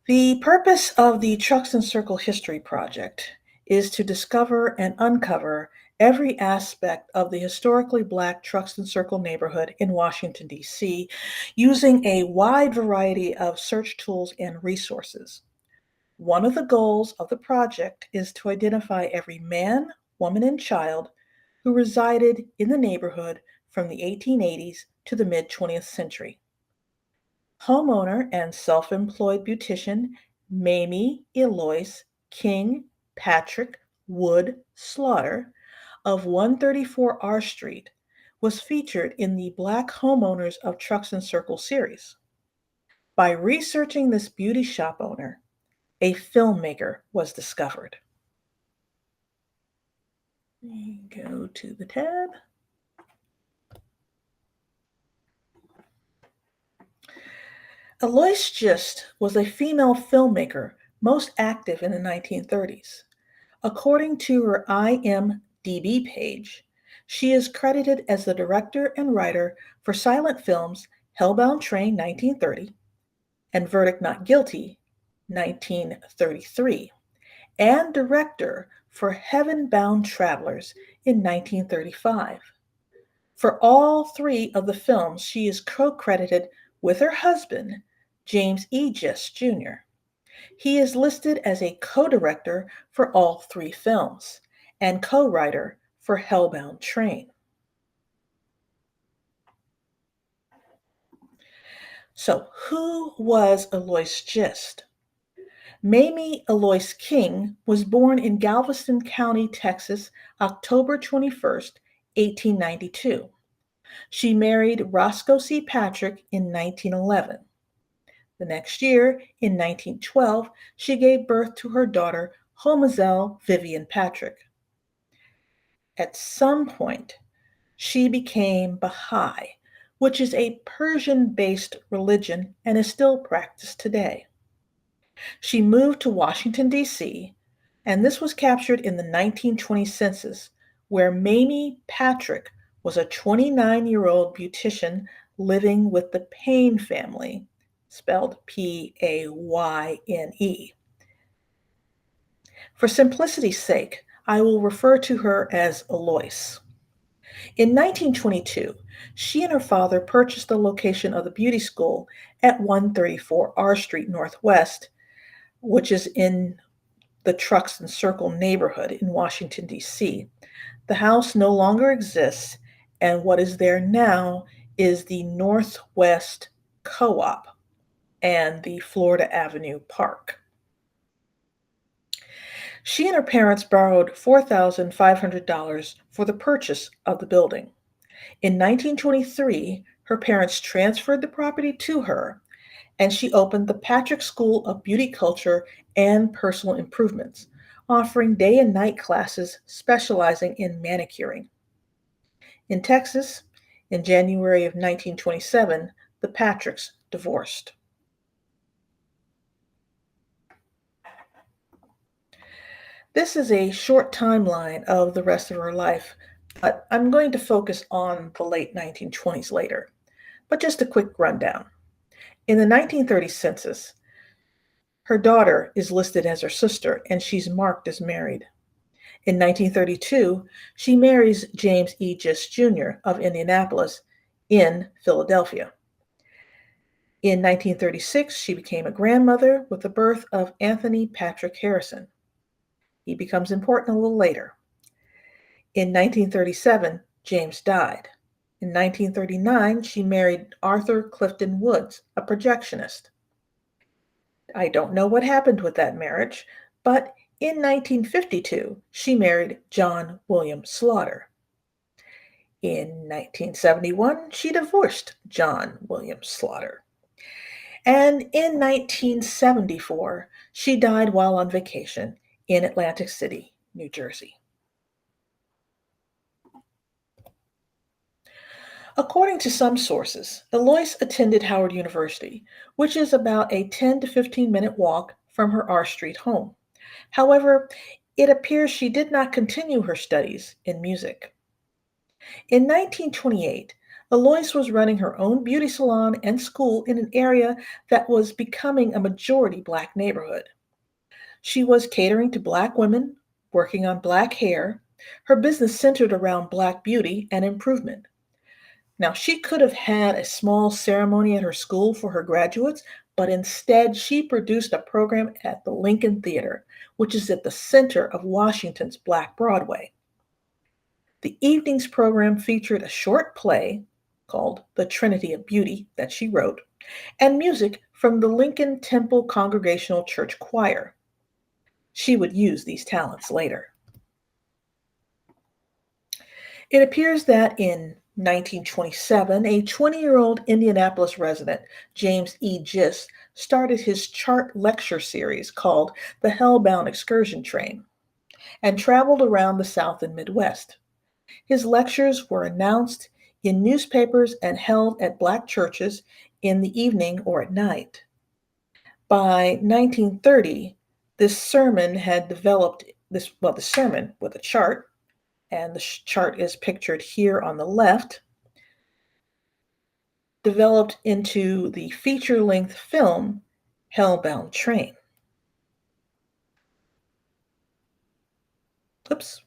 The purpose of the Truxtun Circle History Project is to discover and uncover every aspect of the historically Black Truxtun Circle neighborhood in Washington, D.C., using a wide variety of search tools and resources. One of the goals of the project is to identify every man, woman, and child who resided in the neighborhood from the 1880s to the mid 20th century. Homeowner and self-employed beautician Mamie Eloyce King Patrick Wood Slaughter of 134 R Street was featured in the Black Homeowners of Truxtun Circle series. By researching this beauty shop owner, a filmmaker was discovered. Go to the tab. Eloyce Gist was a female filmmaker most active in the 1930s. According to her IMDb page, she is credited as the director and writer for silent films Hellbound Train 1930 and Verdict Not Guilty 1933, and director for Heaven Bound Travelers in 1935. For all three of the films, she is co-credited with her husband, James E. Gist Jr. He is listed as a co-director for all three films and co-writer for Hellbound Train. So, who was Eloyce Gist? Mamie Eloyce King was born in Galveston County, Texas, October 21st, 1892. She married Roscoe C. Patrick in 1911. The next year, in 1912, she gave birth to her daughter, Homazelle Vivian Patrick. At some point, she became Baha'i, which is a Persian-based religion and is still practiced today. She moved to Washington, D.C., and this was captured in the 1920 census, where Mamie Patrick was a 29-year-old beautician living with the Payne family, spelled Payne. For simplicity's sake, I will refer to her as Eloyce. In 1922, she and her father purchased the location of the beauty school at 134 R Street Northwest, which is in the Truxtun Circle neighborhood in Washington, D.C. The house no longer exists, and what is there now is the Northwest Co-op and the Florida Avenue Park. She and her parents borrowed $4,500 for the purchase of the building. In 1923, her parents transferred the property to her, and she opened the Patrick School of Beauty Culture and Personal Improvements, offering day and night classes specializing in manicuring. In Texas, in January of 1927, the Patricks divorced. This is a short timeline of the rest of her life, but I'm going to focus on the late 1920s later. But just a quick rundown. In the 1930 census, her daughter is listed as her sister, and she's marked as married. In 1932, she marries James E. Gist Jr. of Indianapolis in Philadelphia. In 1936, she became a grandmother with the birth of Anthony Patrick Harrison. He becomes important a little later. In 1937, James died. In 1939, she married Arthur Clifton Woods, a projectionist. I don't know what happened with that marriage, but in 1952, she married John William Slaughter. In 1971, she divorced John William Slaughter. And in 1974, she died while on vacation in Atlantic City, New Jersey. According to some sources, Eloyce attended Howard University, which is about a 10 to 15-minute walk from her R Street home. However, it appears she did not continue her studies in music. In 1928, Eloyce was running her own beauty salon and school in an area that was becoming a majority Black neighborhood. She was catering to Black women, working on Black hair. Her business centered around Black beauty and improvement. Now, she could have had a small ceremony at her school for her graduates, but instead she produced a program at the Lincoln Theater, which is at the center of Washington's Black Broadway. The evening's program featured a short play called The Trinity of Beauty that she wrote, and music from the Lincoln Temple Congregational Church Choir. She would use these talents later. It appears that in 1927, a 20-year-old Indianapolis resident, James E. Gist, started his chart lecture series called the Hellbound Excursion Train and traveled around the South and Midwest. His lectures were announced in newspapers and held at Black churches in the evening or at night. By 1930, this sermon had developed the sermon with a chart, and the chart is pictured here on the left, developed into the feature-length film Hellbound Train. Oops.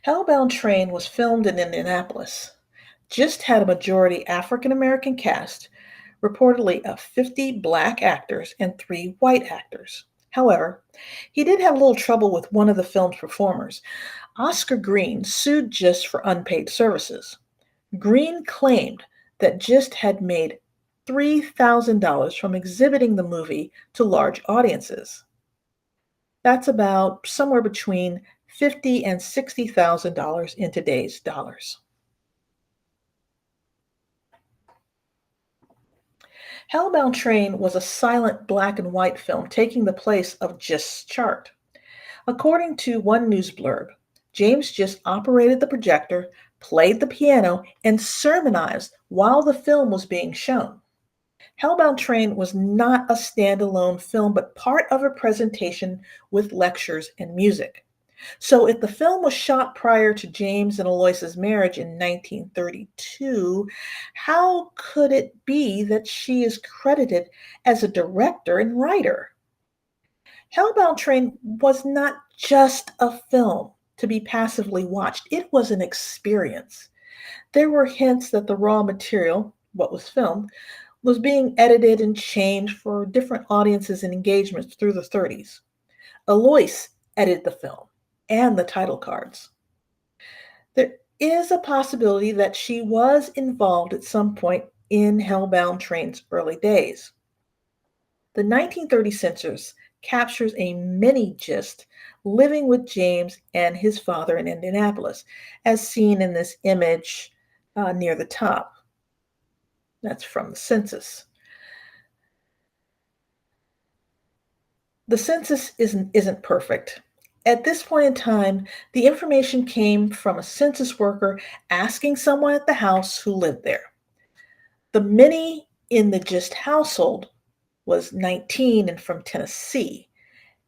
Hellbound Train was filmed in Indianapolis. Gist had a majority African American cast, reportedly of 50 Black actors and 3 white actors. However, he did have a little trouble with one of the film's performers. Oscar Green sued Gist for unpaid services. Green claimed that Gist had made $3,000 from exhibiting the movie to large audiences. That's about somewhere between $50,000 and $60,000 in today's dollars. Hellbound Train was a silent black and white film taking the place of Gist's chart. According to one news blurb, James Gist operated the projector, played the piano, and sermonized while the film was being shown. Hellbound Train was not a standalone film, but part of a presentation with lectures and music. So if the film was shot prior to James and Eloyce's marriage in 1932, how could it be that she is credited as a director and writer? Hellbound Train was not just a film to be passively watched. It was an experience. There were hints that the raw material, what was filmed, was being edited and changed for different audiences and engagements through the 30s. Eloyce edited the film and the title cards. There is a possibility that she was involved at some point in Hellbound Train's early days. The 1930 census captures a mini Gist living with James and his father in Indianapolis, as seen in this image near the top. That's from the census. The census isn't perfect. At this point in time, the information came from a census worker asking someone at the house who lived there. The mini in the Gist household was 19 and from Tennessee.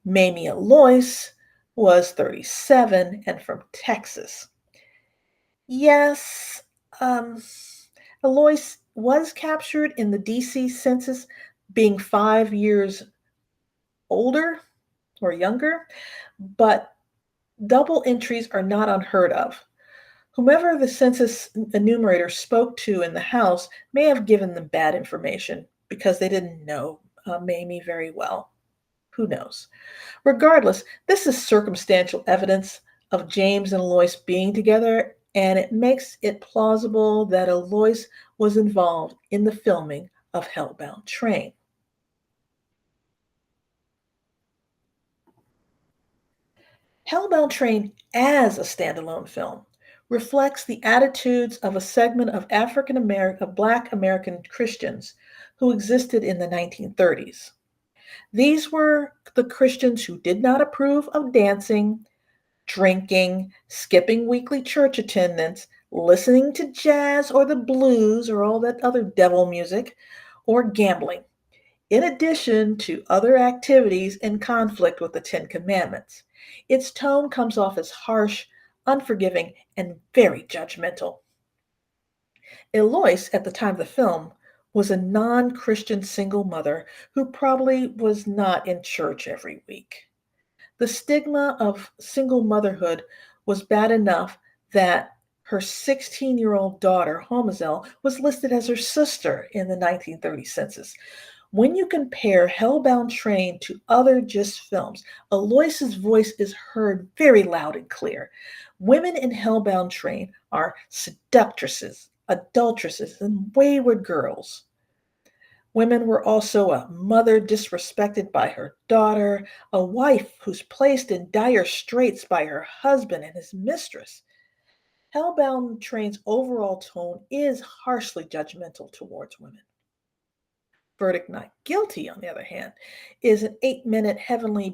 Mamie Eloyce was 37 and from Texas. Yes, Eloyce was captured in the DC census being 5 years older or younger, but double entries are not unheard of. Whomever the census enumerator spoke to in the house may have given them bad information because they didn't know Mamie very well. Who knows? Regardless, this is circumstantial evidence of James and Eloyce being together, and it makes it plausible that Eloyce was involved in the filming of Hellbound Train. Hellbound Train, as a standalone film, reflects the attitudes of a segment of Black American Christians who existed in the 1930s. These were the Christians who did not approve of dancing, drinking, skipping weekly church attendance, listening to jazz or the blues or all that other devil music, or gambling. in addition to other activities in conflict with the Ten Commandments. Its tone comes off as harsh, unforgiving, and very judgmental. Eloyce, at the time of the film, was a non Christian single mother who probably was not in church every week. The stigma of single motherhood was bad enough that her 16-year-old daughter, Homazel, was listed as her sister in the 1930 census. When you compare Hellbound Train to other Gist films, Eloyce's voice is heard very loud and clear. Women in Hellbound Train are seductresses, adulteresses, and wayward girls. Women were also a mother disrespected by her daughter, a wife who's placed in dire straits by her husband and his mistress. Hellbound Train's overall tone is harshly judgmental towards women. Verdict Not Guilty, on the other hand, is an 8-minute heavenly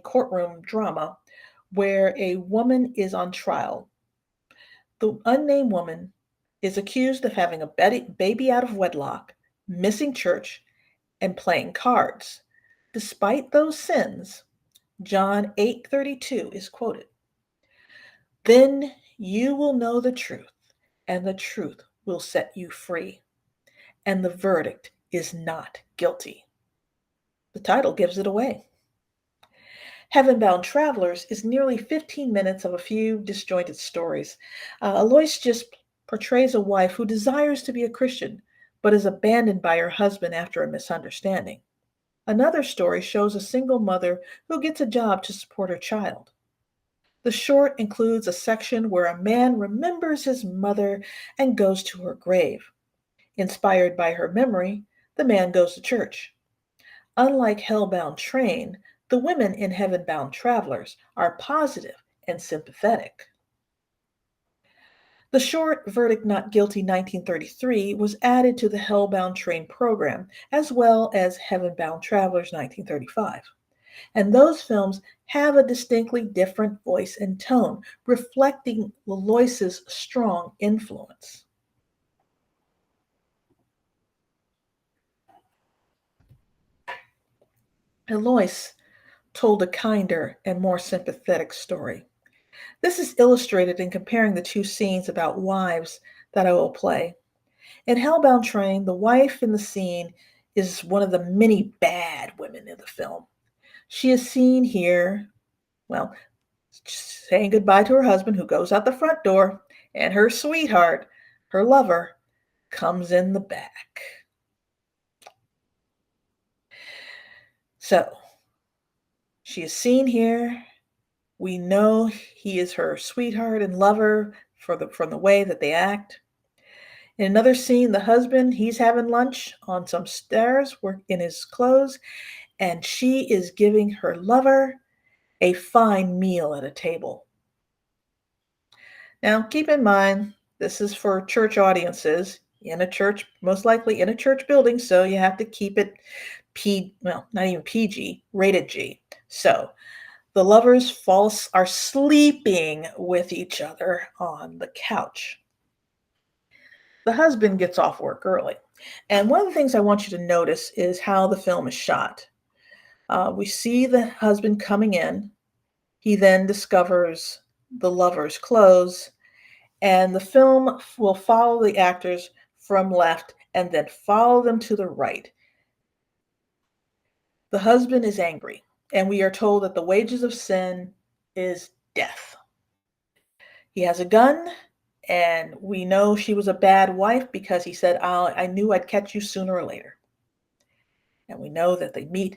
courtroom drama where a woman is on trial. The unnamed woman is accused of having a baby out of wedlock, missing church, and playing cards. Despite those sins, John 8:32 is quoted. Then you will know the truth, and the truth will set you free. And the verdict is not guilty. The title gives it away. Heaven-Bound Travelers is nearly 15 minutes of a few disjointed stories. Eloyce Gist portrays a wife who desires to be a Christian, but is abandoned by her husband after a misunderstanding. Another story shows a single mother who gets a job to support her child. The short includes a section where a man remembers his mother and goes to her grave. Inspired by her memory, the man goes to church. Unlike Hellbound Train, the women in Heaven-Bound Travelers are positive and sympathetic. The short Verdict Not Guilty 1933 was added to the Hellbound Train program, as well as Heaven-Bound Travelers 1935. And those films have a distinctly different voice and tone, reflecting Eloyce's strong influence. Eloyce told a kinder and more sympathetic story. This is illustrated in comparing the two scenes about wives that I will play. In Hellbound Train, the wife in the scene is one of the many bad women in the film. She is seen here, well, saying goodbye to her husband who goes out the front door, and her sweetheart, her lover, comes in the back. So, she is seen here. We know he is her sweetheart and lover from the way that they act. In another scene, the husband, he's having lunch on some stairs in his clothes, and she is giving her lover a fine meal at a table. Now, keep in mind, this is for church audiences in a church, most likely in a church building, so you have to keep it not even PG, rated G. So, the lovers are sleeping with each other on the couch. The husband gets off work early. And one of the things I want you to notice is how the film is shot. We see the husband coming in. He then discovers the lover's clothes, and the film will follow the actors from left and then follow them to the right. The husband is angry, and we are told that the wages of sin is death. He has a gun, and we know she was a bad wife because he said, I knew I'd catch you sooner or later. And we know that they meet